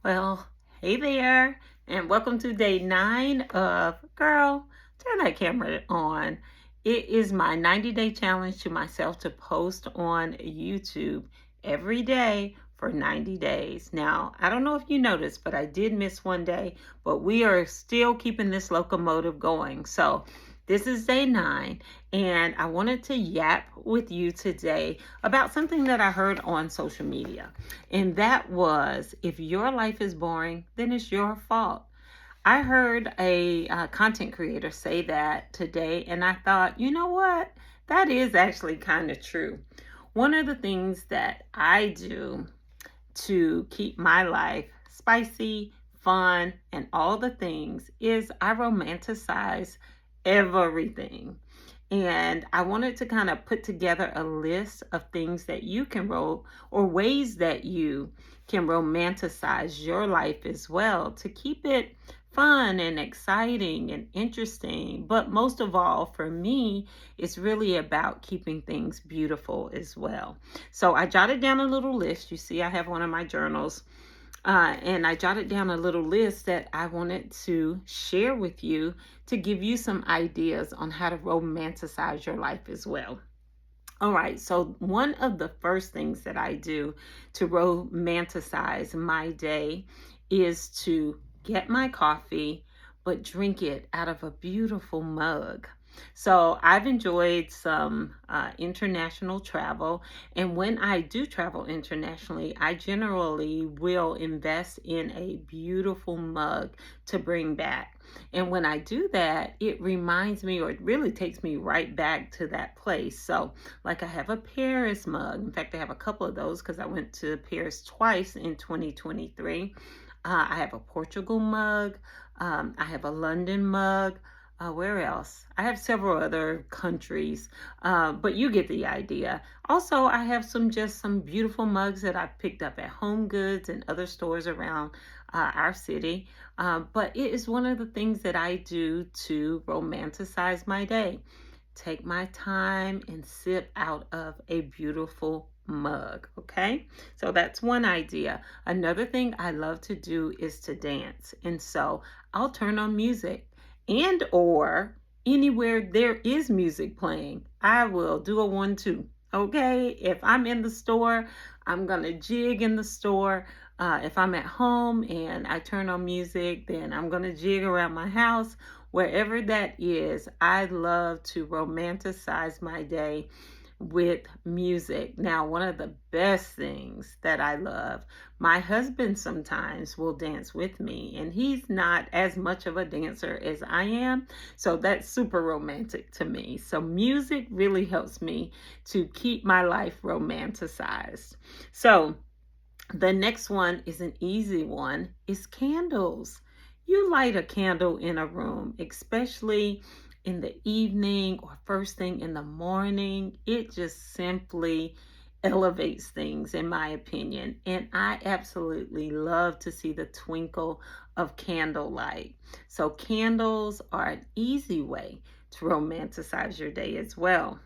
Well, hey there, and welcome to day 9 of Girl, Turn That Camera On. It is my 90-day challenge to myself to post on YouTube every day for 90 days. Now, I don't know if you noticed, but I did miss one day, but we are still keeping this locomotive going. So, this is day 9, and I wanted to yap with you today about something that I heard on social media. And that was, if your life is boring, then it's your fault. I heard a content creator say that today, and I thought, you know what? That is actually kind of true. One of the things that I do to keep my life spicy, fun, and all the things is I romanticize everything. And I wanted to kind of put together a list of things that you can or ways that you can romanticize your life as well to keep it fun and exciting and interesting. But most of all, for me, it's really about keeping things beautiful as well. So I jotted down a little list. You see, I have one of my journals. And I jotted down a little list that I wanted to share with you to give you some ideas on how to romanticize your life as well. All right, so one of the first things that I do to romanticize my day is to get my coffee, but drink it out of a beautiful mug. So I've enjoyed some international travel, and when I do travel internationally, I generally will invest in a beautiful mug to bring back. And when I do that, it reminds me, or it really takes me right back to that place. So, like, I have a Paris mug. In fact, I have a couple of those because I went to Paris twice in 2023. I have a Portugal mug. I have a London mug. Where else? I have several other countries, but you get the idea. Also, I have some beautiful mugs that I've picked up at Home Goods and other stores around our city. But it is one of the things that I do to romanticize my day. Take my time and sip out of a beautiful mug. Okay, so that's one idea. Another thing I love to do is to dance, and so I'll turn on music, and or anywhere there is music playing, I will do a 1-2. Okay, if I'm in the store, I'm gonna jig in the store. If I'm at home and I turn on music, then I'm gonna jig around my house. Wherever that is, I love to romanticize my day with music. Now, one of the best things that I love, my husband sometimes will dance with me, and he's not as much of a dancer as I am, so that's super romantic to me. So, music really helps me to keep my life romanticized. So, the next one is an easy one, is candles. You light a candle in a room, especially in the evening or first thing in the morning. It just simply elevates things, in my opinion. And I absolutely love to see the twinkle of candlelight. So, candles are an easy way to romanticize your day as well.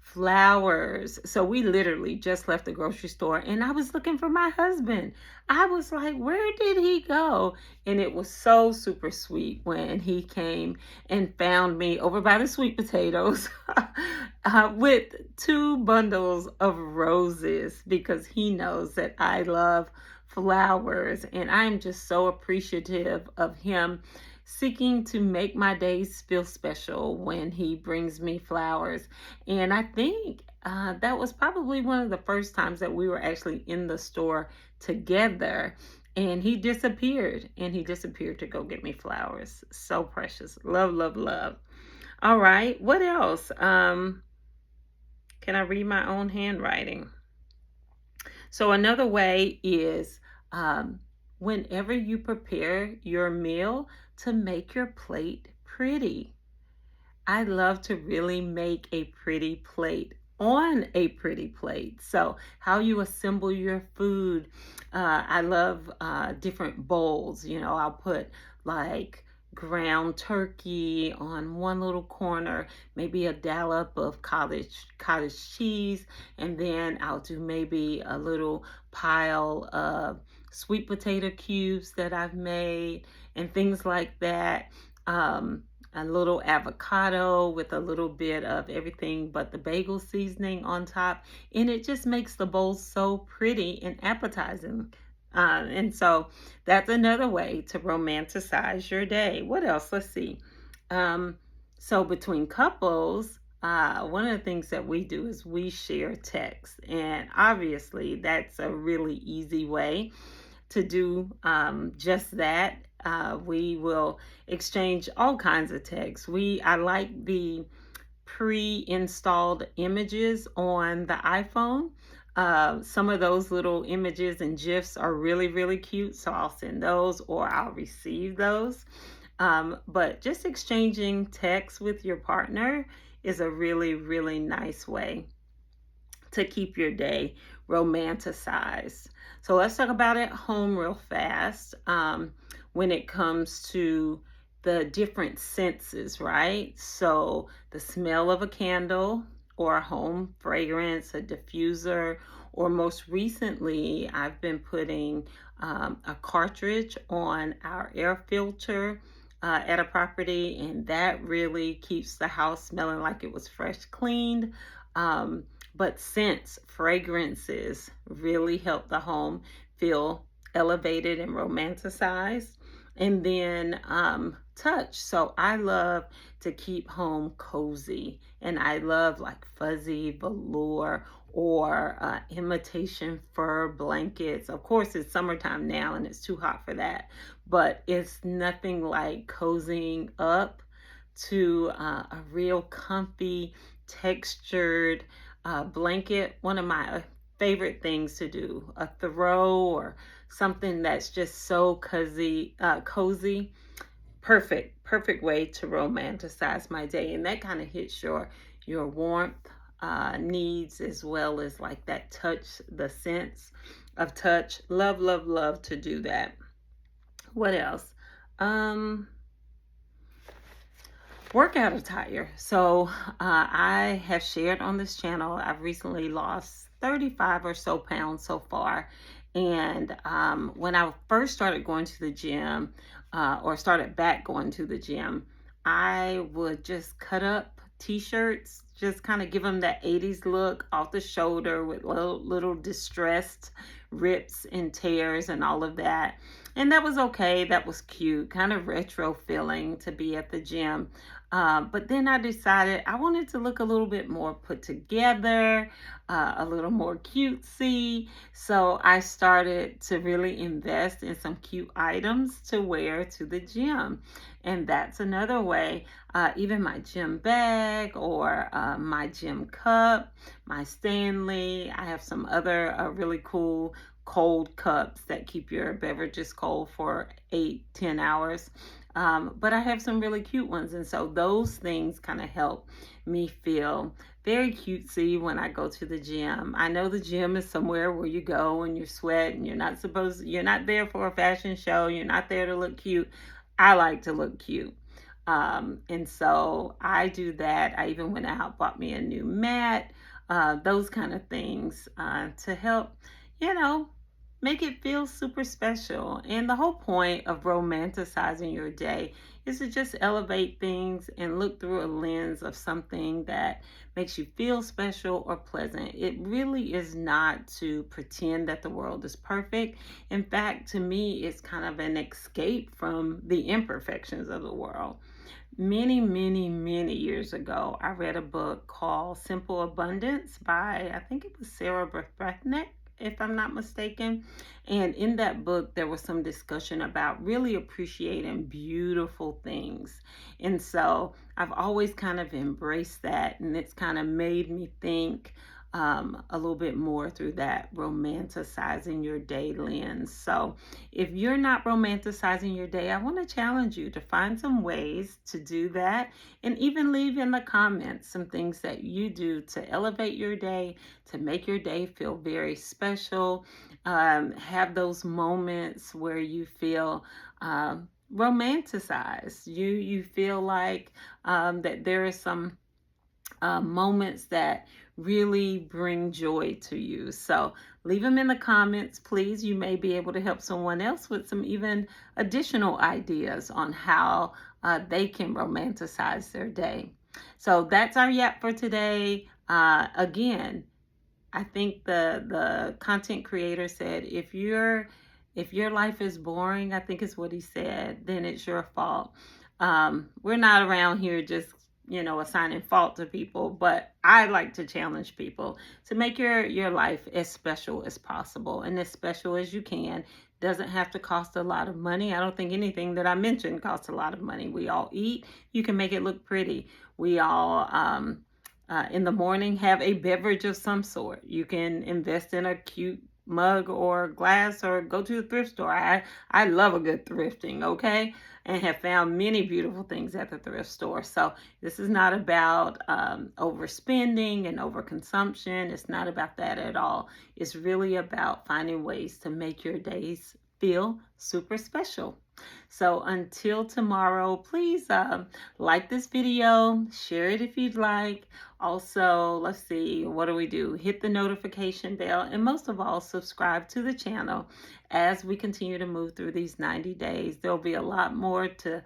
Flowers. So we literally just left the grocery store and I was looking for my husband. I was like, where did he go? And it was so super sweet when he came and found me over by the sweet potatoes with 2 bundles of roses because he knows that I love flowers. And I'm just so appreciative of him seeking to make my days feel special when he brings me flowers. And I think that was probably one of the first times that we were actually in the store together. And he disappeared to go get me flowers. So precious. Love, love, love. All right. What else? Can I read my own handwriting? So, another way is whenever you prepare your meal, to make your plate pretty. I love to really make a pretty plate on a pretty plate. So, how you assemble your food. I love different bowls. I'll put like ground turkey on one little corner, maybe a dollop of cottage cheese, and then I'll do maybe a little pile of sweet potato cubes that I've made and things like that. Um, a little avocado with a little bit of everything but the bagel seasoning on top. And it just makes the bowl so pretty and appetizing. And so that's another way to romanticize your day. What else? Let's see. Um, so between couples, one of the things that we do is we share text. And obviously, that's a really easy way to do just that. We will exchange all kinds of texts. I like the pre-installed images on the iPhone. Some of those little images and GIFs are really, really cute. So I'll send those or I'll receive those. But just exchanging text with your partner is a really, really nice way to keep your day romanticized. So let's talk about at home real fast. When it comes to the different senses, right? So the smell of a candle or a home fragrance, a diffuser, or most recently, I've been putting a cartridge on our air filter at a property, and that really keeps the house smelling like it was fresh cleaned. But scents, fragrances really help the home feel elevated and romanticized. And then touch. So I love to keep home cozy, and I love like fuzzy velour or imitation fur blankets. Of course, it's summertime now and it's too hot for that, but it's nothing like cozying up to a real comfy, textured blanket. One of my favorite things to do, a throw or something that's just so cozy. Perfect way to romanticize my day, and that kind of hits your warmth needs as well as like that touch, the sense of touch. Love to do that. What else? Um, Workout attire. So I have shared on this channel, I've recently lost 35 or so pounds so far. And when I first started going to the gym, or started back going to the gym, I would just cut up t-shirts, just kind of give them that 80s look, off the shoulder with little distressed rips and tears and all of that. And that was okay. That was cute, kind of retro feeling to be at the gym. But then I decided I wanted to look a little bit more put together, a little more cutesy. So I started to really invest in some cute items to wear to the gym. And that's another way. Even my gym bag or my gym cup, my Stanley. I have some other really cool cold cups that keep your beverages cold for 8-10 hours. But I have some really cute ones. And so those things kind of help me feel very cutesy when I go to the gym. I know the gym is somewhere where you go and you sweat and you're not there for a fashion show. You're not there to look cute. I like to look cute. And so I do that. I even went out, bought me a new mat, those kind of things to help, you know, make it feel super special. And the whole point of romanticizing your day is to just elevate things and look through a lens of something that makes you feel special or pleasant. It really is not to pretend that the world is perfect. In fact, to me, it's kind of an escape from the imperfections of the world. Many years ago, I read a book called Simple Abundance by, I think it was Sarah Brethnick, if I'm not mistaken. And in that book, there was some discussion about really appreciating beautiful things. And so I've always kind of embraced that, and it's kind of made me think a little bit more through that romanticizing your day lens. So if you're not romanticizing your day, I want to challenge you to find some ways to do that, and even leave in the comments some things that you do to elevate your day, to make your day feel very special. Have those moments where you feel romanticized. You feel like that there is some moments that really bring joy to you. So Leave them in the comments, please. You may be able to help someone else with some even additional ideas on how they can romanticize their day. So that's our yap for today. Again, I think the content creator said if your life is boring, I think is what he said, then it's your fault. We're not around here just assigning fault to people, but I like to challenge people to make your life as special as possible and as special as you can. Doesn't have to cost a lot of money. I don't think anything that I mentioned costs a lot of money. We all eat. You can make it look pretty. We all in the morning have a beverage of some sort. You can invest in a cute mug or glass or go to the thrift store. I love a good thrifting, okay? And have found many beautiful things at the thrift store. So this is not about overspending and overconsumption. It's not about that at all. It's really about finding ways to make your days feel super special. So until tomorrow, please like this video, share it if you'd like. Also, let's see, what do we do? Hit the notification bell, and most of all, subscribe to the channel as we continue to move through these 90 days. There'll be a lot more to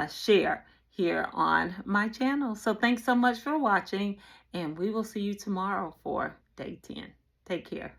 share here on my channel. So thanks so much for watching, and we will see you tomorrow for day 10. Take care.